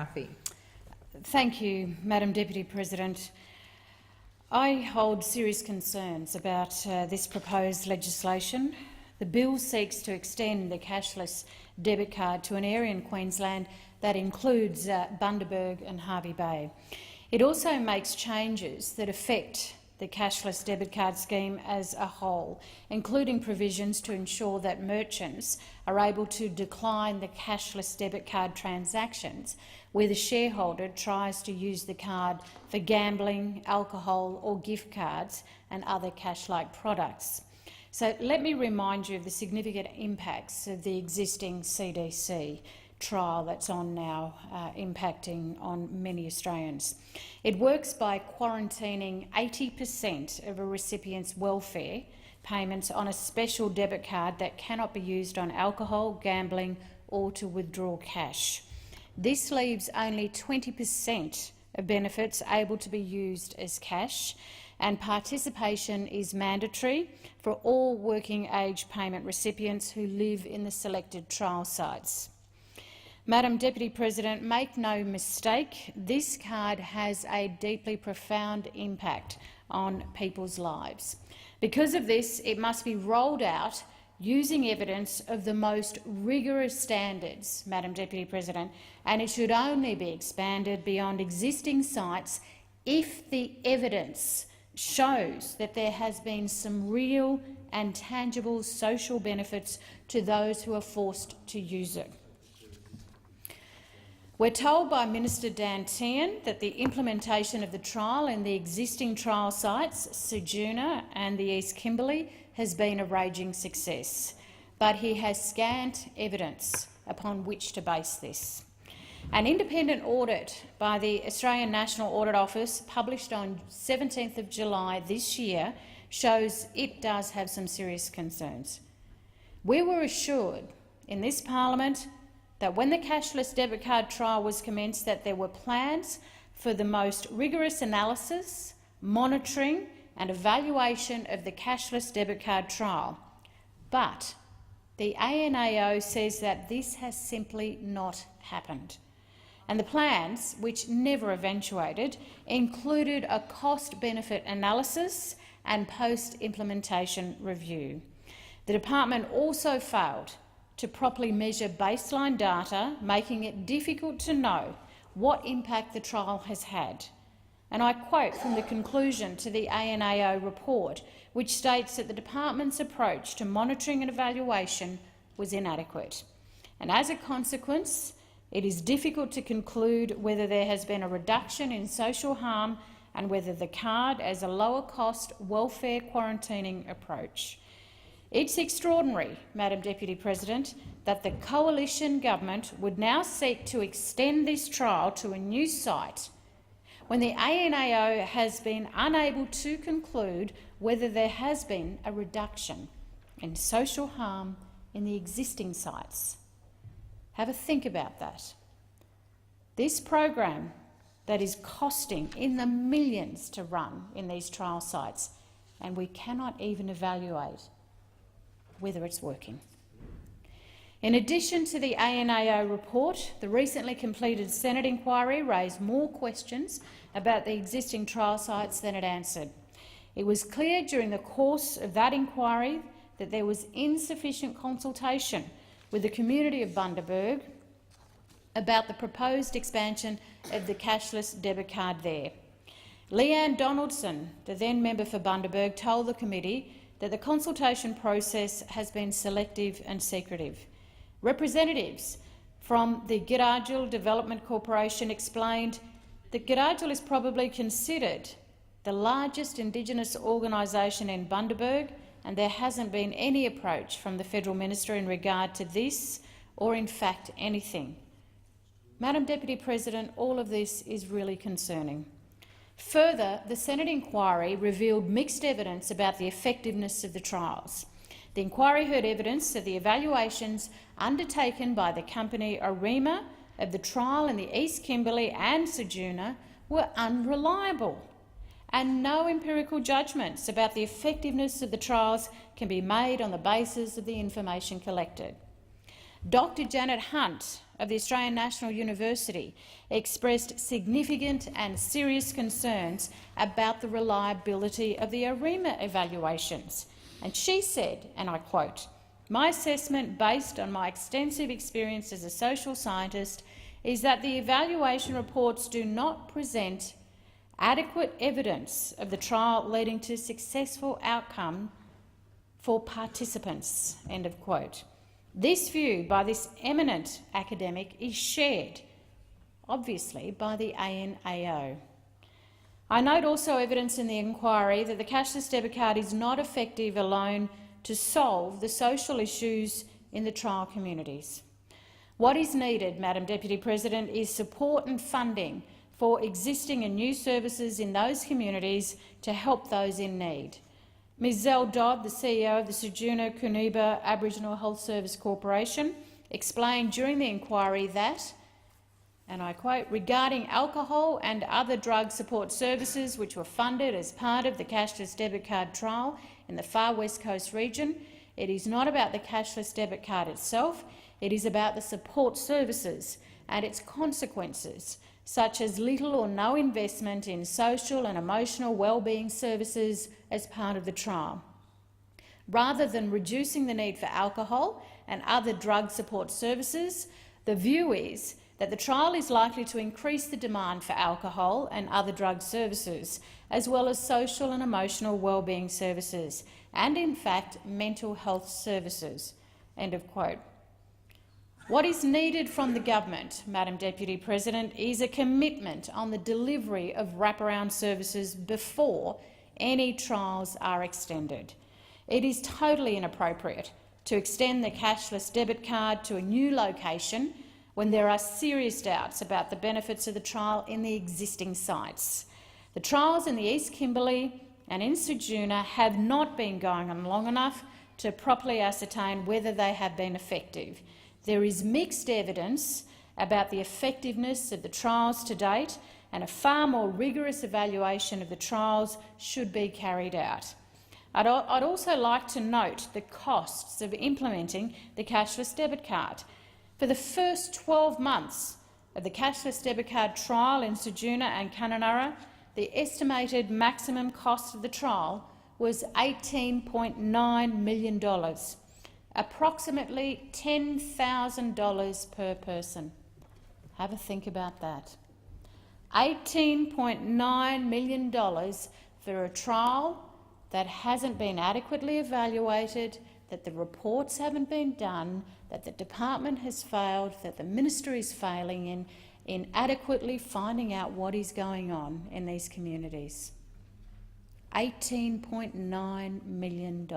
Duffy. Thank you, Madam Deputy President. I hold serious concerns about this proposed legislation. The bill seeks to extend the cashless debit card to an area in Queensland that includes Bundaberg and Hervey Bay. It also makes changes that affect the cashless debit card scheme as a whole, including provisions to ensure that merchants are able to decline the cashless debit card transactions where the shareholder tries to use the card for gambling, alcohol or gift cards and other cash-like products. So let me remind you of the significant impacts of the existing CDC trial that's on now, impacting on many Australians. It works by quarantining 80% of a recipient's welfare payments on a special debit card that cannot be used on alcohol, gambling or to withdraw cash. This leaves only 20% of benefits able to be used as cash, and participation is mandatory for all working-age payment recipients who live in the selected trial sites. Madam Deputy President, make no mistake, this card has a deeply profound impact on people's lives. Because of this, it must be rolled out using evidence of the most rigorous standards, Madam Deputy President, and it should only be expanded beyond existing sites if the evidence shows that there has been some real and tangible social benefits to those who are forced to use it. We're told by Minister Dan Tehan that the implementation of the trial in the existing trial sites, Ceduna and the East Kimberley, has been a raging success, but he has scant evidence upon which to base this. An independent audit by the Australian National Audit Office, published on 17th of July this year, shows it does have some serious concerns. We were assured in this parliament that when the cashless debit card trial was commenced that there were plans for the most rigorous analysis, monitoring and evaluation of the cashless debit card trial. But the ANAO says that this has simply not happened. And the plans, which never eventuated, included a cost-benefit analysis and post-implementation review. The department also failed to properly measure baseline data, making it difficult to know what impact the trial has had. And I quote from the conclusion to the ANAO report, which states that the department's approach to monitoring and evaluation was inadequate. And as a consequence, it is difficult to conclude whether there has been a reduction in social harm and whether the card as a lower-cost welfare quarantining approach. It's extraordinary, Madam Deputy President, that the coalition government would now seek to extend this trial to a new site when the ANAO has been unable to conclude whether there has been a reduction in social harm in the existing sites. Have a think about that. This program that is costing in the millions to run in these trial sites, and we cannot even evaluate whether it's working. In addition to the ANAO report, the recently completed Senate inquiry raised more questions about the existing trial sites than it answered. It was clear during the course of that inquiry that there was insufficient consultation with the community of Bundaberg about the proposed expansion of the cashless debit card there. Leanne Donaldson, the then member for Bundaberg, told the committee that the consultation process has been selective and secretive. Representatives from the Gidajil Development Corporation explained that Gidajil is probably considered the largest Indigenous organisation in Bundaberg, and there hasn't been any approach from the Federal Minister in regard to this or, in fact, anything. Madam Deputy President, all of this is really concerning. Further, the Senate inquiry revealed mixed evidence about the effectiveness of the trials. The inquiry heard evidence that the evaluations undertaken by the company Arima of the trial in the East Kimberley and Ceduna were unreliable, and no empirical judgments about the effectiveness of the trials can be made on the basis of the information collected. Dr. Janet Hunt of the Australian National University expressed significant and serious concerns about the reliability of the ARIMA evaluations. And she said, and I quote, "My assessment, based on my extensive experience as a social scientist, is that the evaluation reports do not present adequate evidence of the trial leading to successful outcome for participants." End of quote. This view by this eminent academic is shared, obviously, by the ANAO. I note also evidence in the inquiry that the cashless debit card is not effective alone to solve the social issues in the trial communities. What is needed, Madam Deputy President, is support and funding for existing and new services in those communities to help those in need. Ms Zell Dodd, the CEO of the Ceduna Coonamble Aboriginal Health Service Corporation, explained during the inquiry that, and I quote, "Regarding alcohol and other drug support services which were funded as part of the cashless debit card trial in the Far West Coast region, it is not about the cashless debit card itself, it is about the support services and its consequences, such as little or no investment in social and emotional well-being services as part of the trial. Rather than reducing the need for alcohol and other drug support services, the view is that the trial is likely to increase the demand for alcohol and other drug services, as well as social and emotional well-being services, and in fact mental health services." End of quote. What is needed from the government, Madam Deputy President, is a commitment on the delivery of wraparound services before any trials are extended. It is totally inappropriate to extend the cashless debit card to a new location when there are serious doubts about the benefits of the trial in the existing sites. The trials in the East Kimberley and in Ceduna have not been going on long enough to properly ascertain whether they have been effective. There is mixed evidence about the effectiveness of the trials to date, and a far more rigorous evaluation of the trials should be carried out. I'd also like to note the costs of implementing the cashless debit card. For the first 12 months of the cashless debit card trial in Ceduna and Kununurra, the estimated maximum cost of the trial was $18.9 million, approximately $10,000 per person. Have a think about that. $18.9 million for a trial that hasn't been adequately evaluated, that the reports haven't been done, that the department has failed, that the minister is failing in adequately finding out what is going on in these communities. $18.9 million.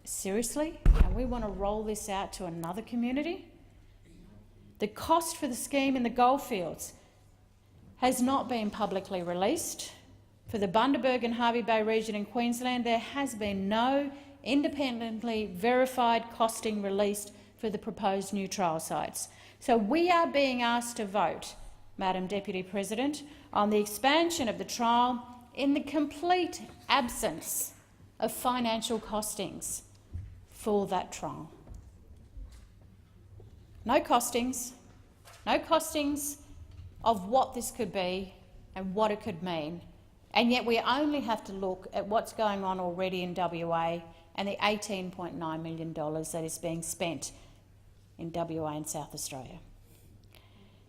Seriously? And we want to roll this out to another community? The cost for the scheme in the Goldfields has not been publicly released. For the Bundaberg and Hervey Bay region in Queensland, there has been no independently verified costing released for the proposed new trial sites. So we are being asked to vote, Madam Deputy President, on the expansion of the trial in the complete absence of financial costings for that trial. No costings of what this could be and what it could mean, and yet we only have to look at what's going on already in WA and the $18.9 million that is being spent in WA and South Australia.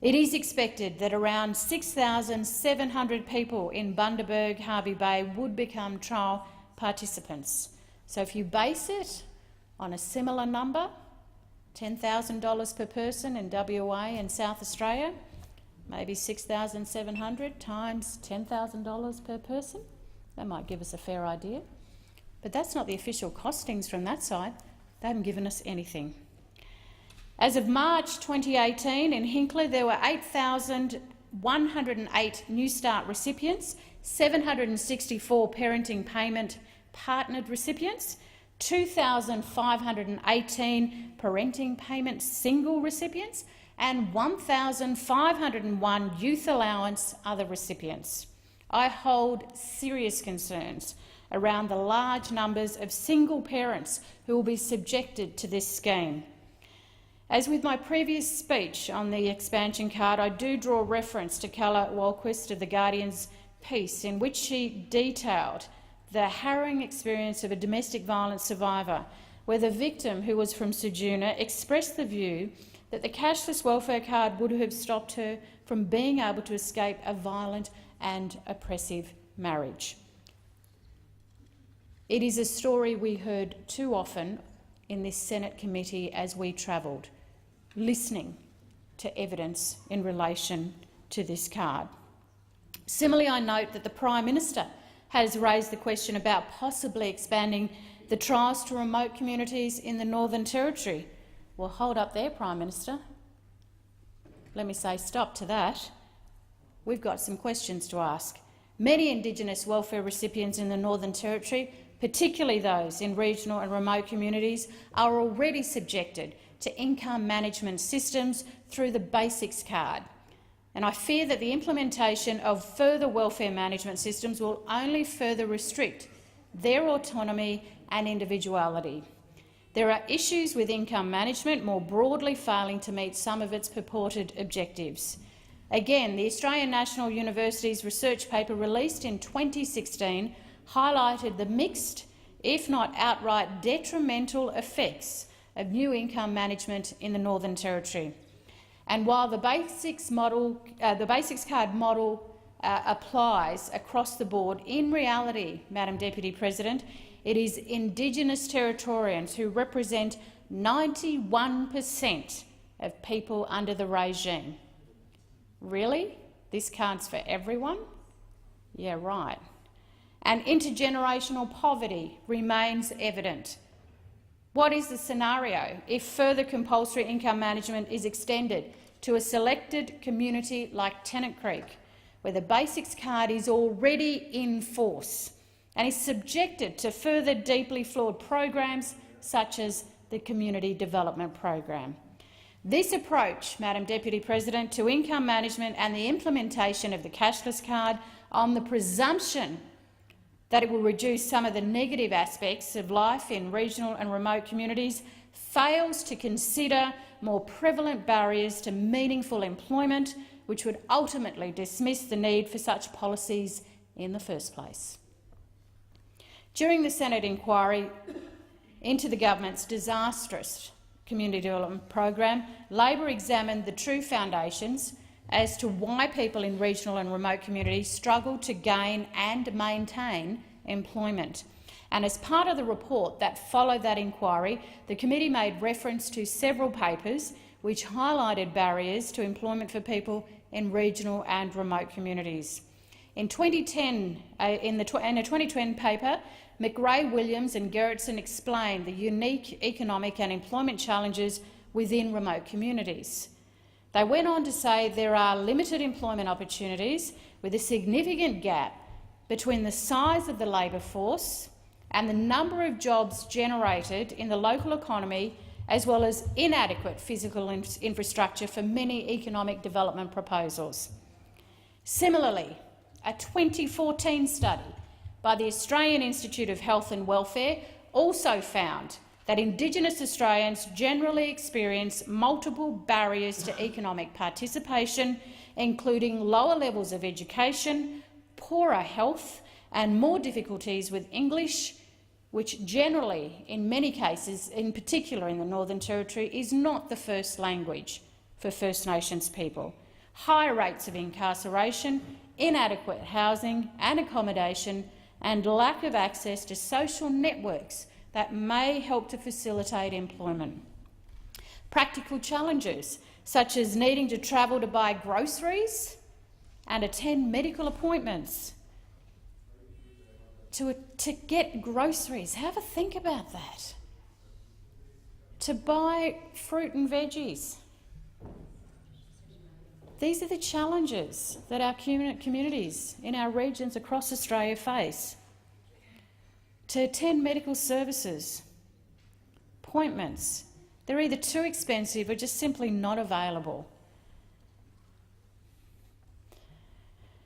It is expected that around 6,700 people in Bundaberg, Hervey Bay would become trial participants. So if you base it on a similar number, $10,000 per person in WA and South Australia, maybe 6,700 times $10,000 per person, that might give us a fair idea. But that's not the official costings from that side. They haven't given us anything. As of March 2018, in Hinckley there were 8,108 New Start recipients, 764 parenting payment partnered recipients, 2,518 parenting payment single recipients, and 1,501 youth allowance other recipients. I hold serious concerns around the large numbers of single parents who will be subjected to this scheme. As with my previous speech on the expansion card, I do draw reference to Carla Walquist of The Guardian's piece, in which she detailed the harrowing experience of a domestic violence survivor, where the victim, who was from Ceduna, expressed the view that the cashless welfare card would have stopped her from being able to escape a violent and oppressive marriage. It is a story we heard too often in this Senate committee as we travelled, listening to evidence in relation to this card. Similarly, I note that the Prime Minister has raised the question about possibly expanding the trials to remote communities in the Northern Territory. Well, hold up there, Prime Minister. Let me say stop to that. We've got some questions to ask. Many Indigenous welfare recipients in the Northern Territory, particularly those in regional and remote communities, are already subjected to income management systems through the Basics card. And I fear that the implementation of further welfare management systems will only further restrict their autonomy and individuality. There are issues with income management more broadly failing to meet some of its purported objectives. Again, the Australian National University's research paper released in 2016 highlighted the mixed, if not outright detrimental effects of new income management in the Northern Territory. And while the Basics card model applies across the board, in reality, Madam Deputy President, it is Indigenous Territorians who represent 91% of people under the regime. Really? This card's for everyone? Yeah, right. And intergenerational poverty remains evident. What is the scenario if further compulsory income management is extended to a selected community like Tennant Creek, where the Basics card is already in force and is subjected to further deeply flawed programs such as the Community Development Program? This approach, Madam Deputy President, to income management and the implementation of the cashless card on the presumption that it will reduce some of the negative aspects of life in regional and remote communities fails to consider more prevalent barriers to meaningful employment, which would ultimately dismiss the need for such policies in the first place. During the Senate inquiry into the government's disastrous Community Development Program, Labor examined the true foundations as to why people in regional and remote communities struggle to gain and maintain employment. And as part of the report that followed that inquiry, the committee made reference to several papers which highlighted barriers to employment for people in regional and remote communities. In 2010, in a 2010 paper, McRae, Williams and Gerritsen explained the unique economic and employment challenges within remote communities. They went on to say there are limited employment opportunities with a significant gap between the size of the labour force and the number of jobs generated in the local economy, as well as inadequate physical infrastructure for many economic development proposals. Similarly, a 2014 study by the Australian Institute of Health and Welfare also found that Indigenous Australians generally experience multiple barriers to economic participation, including lower levels of education, poorer health and more difficulties with English, which generally, in many cases, in particular in the Northern Territory, is not the first language for First Nations people. Higher rates of incarceration, inadequate housing and accommodation, and lack of access to social networks that may help to facilitate employment. Practical challenges, such as needing to travel to buy groceries and attend medical appointments. To get groceries, have a think about that. To buy fruit and veggies. These are the challenges that our communities in our regions across Australia face. To attend medical services, appointments, they're either too expensive or just simply not available,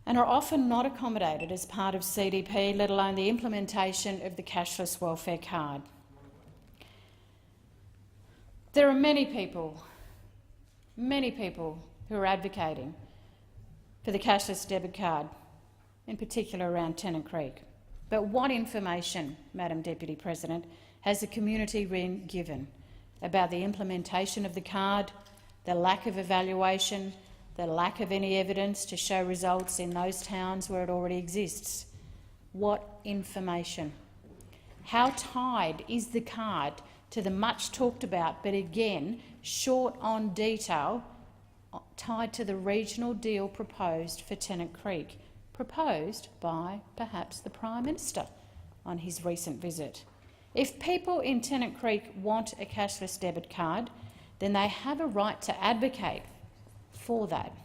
and are often not accommodated as part of CDP, let alone the implementation of the cashless welfare card. There are many people who are advocating for the cashless debit card, in particular around Tennant Creek. But what information, Madam Deputy President, has the community been given about the implementation of the card, the lack of evaluation, the lack of any evidence to show results in those towns where it already exists? What information? How tied is the card to the much talked about, but again short on detail, tied to the regional deal proposed for Tennant Creek, proposed by perhaps the Prime Minister on his recent visit? If people in Tennant Creek want a cashless debit card, then they have a right to advocate for that.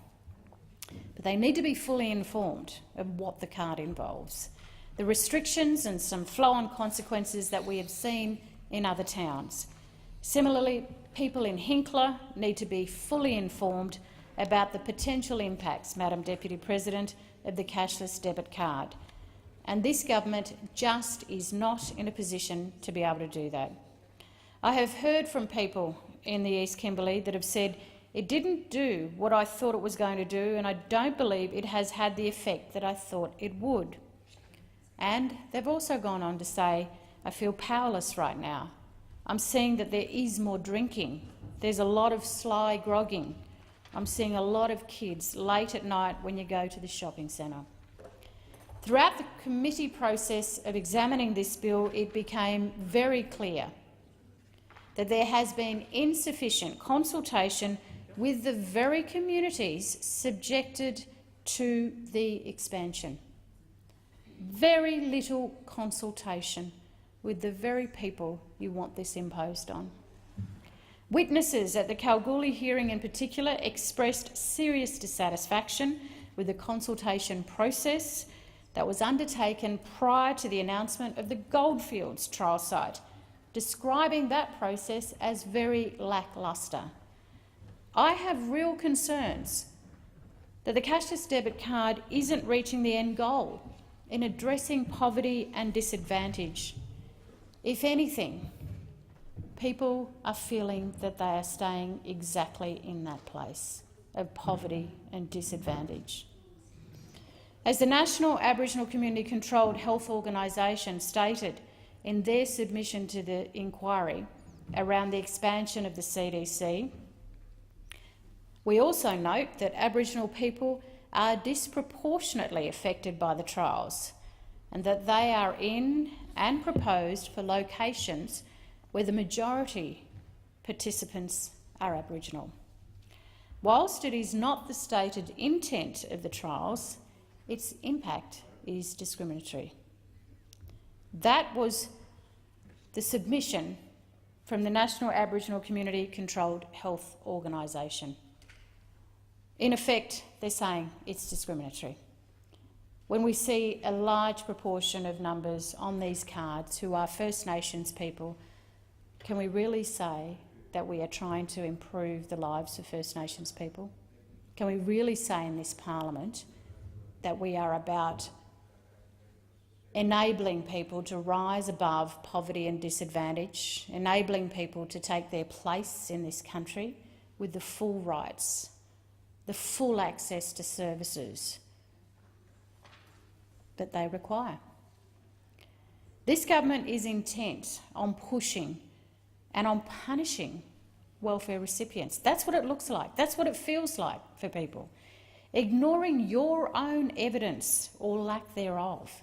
But they need to be fully informed of what the card involves, the restrictions and some flow-on consequences that we have seen in other towns. Similarly, people in Hinkler need to be fully informed about the potential impacts, Madam Deputy President, of the cashless debit card. And this government just is not in a position to be able to do that. I have heard from people in the East Kimberley that have said it didn't do what I thought it was going to do, and I don't believe it has had the effect that I thought it would. And they've also gone on to say, I feel powerless right now. I'm seeing that there is more drinking. There's a lot of sly grogging. I'm seeing a lot of kids late at night when you go to the shopping centre. Throughout the committee process of examining this bill, it became very clear that there has been insufficient consultation with the very communities subjected to the expansion. Very little consultation with the very people you want this imposed on. Witnesses at the Kalgoorlie hearing in particular expressed serious dissatisfaction with the consultation process that was undertaken prior to the announcement of the Goldfields trial site, describing that process as very lacklustre. I have real concerns that the cashless debit card isn't reaching the end goal in addressing poverty and disadvantage. If anything, people are feeling that they are staying exactly in that place of poverty and disadvantage. As the National Aboriginal Community Controlled Health Organisation stated in their submission to the inquiry around the expansion of the CDC, we also note that Aboriginal people are disproportionately affected by the trials and that they are in and proposed for locations where the majority participants are Aboriginal. Whilst it is not the stated intent of the trials, its impact is discriminatory. That was the submission from the National Aboriginal Community Controlled Health Organisation. In effect, they're saying it's discriminatory. When we see a large proportion of numbers on these cards who are First Nations people, can we really say that we are trying to improve the lives of First Nations people? Can we really say in this parliament that we are about enabling people to rise above poverty and disadvantage, enabling people to take their place in this country with the full rights, the full access to services that they require? This government is intent on pushing and on punishing welfare recipients. That's what it looks like. That's what it feels like for people. Ignoring your own evidence or lack thereof.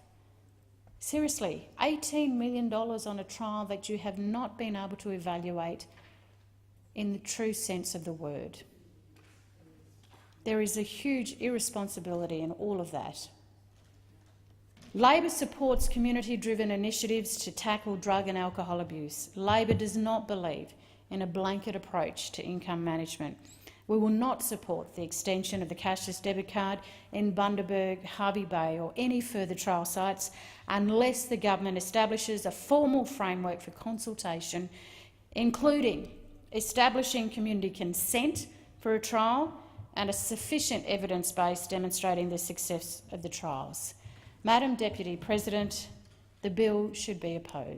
Seriously, $18 million on a trial that you have not been able to evaluate in the true sense of the word. There is a huge irresponsibility in all of that. Labor supports community-driven initiatives to tackle drug and alcohol abuse. Labor does not believe in a blanket approach to income management. We will not support the extension of the cashless debit card in Bundaberg, Hervey Bay or any further trial sites unless the government establishes a formal framework for consultation, including establishing community consent for a trial and a sufficient evidence base demonstrating the success of the trials. Madam Deputy President, the bill should be opposed.